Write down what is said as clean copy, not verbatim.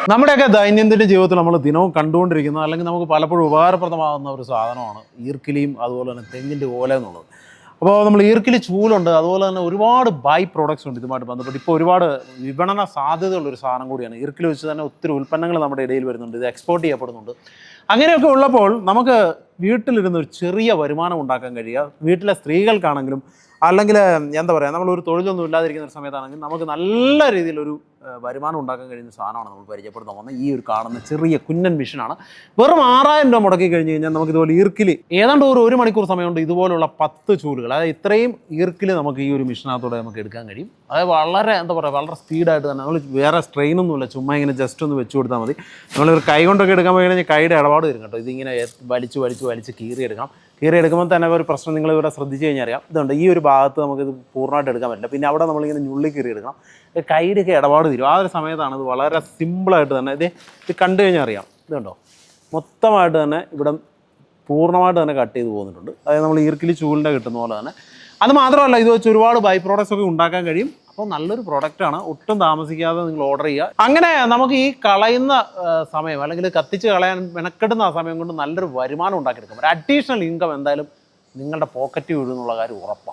നമ്മുടെയൊക്കെ ദൈനംദിന ജീവിതത്തിൽ നമ്മൾ ദിനവും കണ്ടുകൊണ്ടിരിക്കുന്ന അല്ലെങ്കിൽ നമുക്ക് പലപ്പോഴും ഉപകാരപ്രദമാകുന്ന ഒരു സാധനമാണ് ഈർക്കിലിയും അതുപോലെ തന്നെ തെങ്ങിൻ്റെ ഓല എന്നുള്ളത്. അപ്പോൾ നമ്മൾ ഈർക്കിലി ചൂലുണ്ട്, അതുപോലെ തന്നെ ഒരുപാട് ബൈ പ്രോഡക്ട്സ് ഉണ്ട് ഇതുമായിട്ട് ബന്ധപ്പെട്ട്. ഇപ്പോൾ ഒരുപാട് വിപണന സാധ്യതയുള്ളൊരു സാധനം കൂടിയാണ്. ഈർക്കിലി വെച്ച് തന്നെ ഒത്തിരി ഉൽപ്പന്നങ്ങൾ നമ്മുടെ ഇടയിൽ വരുന്നുണ്ട്, ഇത് എക്സ്പോർട്ട് ചെയ്യപ്പെടുന്നുണ്ട്. അങ്ങനെയൊക്കെ ഉള്ളപ്പോൾ നമുക്ക് വീട്ടിലിരുന്ന് ഒരു ചെറിയ വരുമാനം ഉണ്ടാക്കാൻ കഴിയുക. വീട്ടിലെ സ്ത്രീകൾക്കാണെങ്കിലും അല്ലെങ്കിൽ എന്താ പറയുക, നമ്മളൊരു തൊഴിലൊന്നും ഇല്ലാതിരിക്കുന്ന ഒരു സമയത്താണെങ്കിൽ നമുക്ക് നല്ല രീതിയിലൊരു വരുമാനം ഉണ്ടാക്കാൻ കഴിയുന്ന സാധനമാണ് നമ്മൾ പരിചയപ്പെടുത്താൻ പോകുന്നത്. ഈ ഒരു കാണുന്ന ചെറിയ കുഞ്ഞൻ മിഷനാണ്. വെറും 6000 രൂപ മുടക്കി കഴിഞ്ഞ് കഴിഞ്ഞാൽ നമുക്ക് ഇതുപോലെ ഈർക്കിലി ഏതാണ്ട് ഒരു മണിക്കൂർ സമയമുണ്ട് ഇതുപോലുള്ള 10 ചൂലുകൾ, അതായത് ഇത്രയും ഈർക്കിലി നമുക്ക് ഈ ഒരു മിഷനകത്തൂടെ നമുക്ക് എടുക്കാൻ കഴിയും. അതായത് വളരെ എന്താ പറയുക, വളരെ സ്പീഡായിട്ട് തന്നെ. നമ്മൾ വേറെ സ്ട്രെയിനൊന്നുമില്ല, ചുമ്മാ ഇങ്ങനെ ജസ്റ്റ് ഒന്ന് വെച്ച് കൊടുത്താൽ മതി. നമ്മളൊരു കൈ കൊണ്ടൊക്കെ എടുക്കാൻ പോയി കഴിഞ്ഞാൽ കൈയുടെ ഇടപാട് വരും കേട്ടോ. ഇതിങ്ങനെ വലിച്ച് കീറിയെടുക്കുമ്പോൾ തന്നെ ഒരു പ്രശ്നം നിങ്ങൾ ഇവിടെ ശ്രദ്ധിച്ച് കഴിഞ്ഞാൽ അറിയാം. ഇതുണ്ട്, ഈ ഒരു ഭാഗത്ത് നമുക്കിത് പൂർണ്ണമായിട്ട് എടുക്കാൻ പറ്റില്ല. പിന്നെ അവിടെ നമ്മളിങ്ങനെ ഞുള്ളി കീറിയെടുക്കണം, കൈയുടെയൊക്കെ ഇടപാട് തീരും. ആ ഒരു സമയത്താണ് ഇത് വളരെ സിമ്പിളായിട്ട് തന്നെ ഇത് കണ്ടു കഴിഞ്ഞാൽ അറിയാം. ഇതുണ്ടോ, മൊത്തമായിട്ട് തന്നെ ഇവിടെ പൂർണ്ണമായിട്ട് തന്നെ കട്ട് ചെയ്ത് പോകുന്നുണ്ട്. അതായത് നമ്മൾ ഈർക്കിലി ചൂലിൻ്റെ കിട്ടുന്ന പോലെ തന്നെ. അത് മാത്രമല്ല, ഇത് വെച്ച് ഒരുപാട് ബൈ പ്രോഡക്ട്സ് ഒക്കെ ഉണ്ടാക്കാൻ കഴിയും. അപ്പോൾ നല്ലൊരു പ്രോഡക്റ്റാണ്, ഒട്ടും താമസിക്കാതെ നിങ്ങൾ ഓർഡർ ചെയ്യുക. അങ്ങനെ നമുക്ക് ഈ കളയുന്ന സമയം അല്ലെങ്കിൽ കത്തിച്ച് കളയാൻ മെനക്കെടുന്ന ആ സമയം കൊണ്ട് നല്ലൊരു വരുമാനം ഉണ്ടാക്കിയെടുക്കാം. ഒരു അഡീഷണൽ ഇൻകം എന്തായാലും നിങ്ങളുടെ പോക്കറ്റ് വീഴുന്നുള്ള കാര്യം ഉറപ്പാണ്.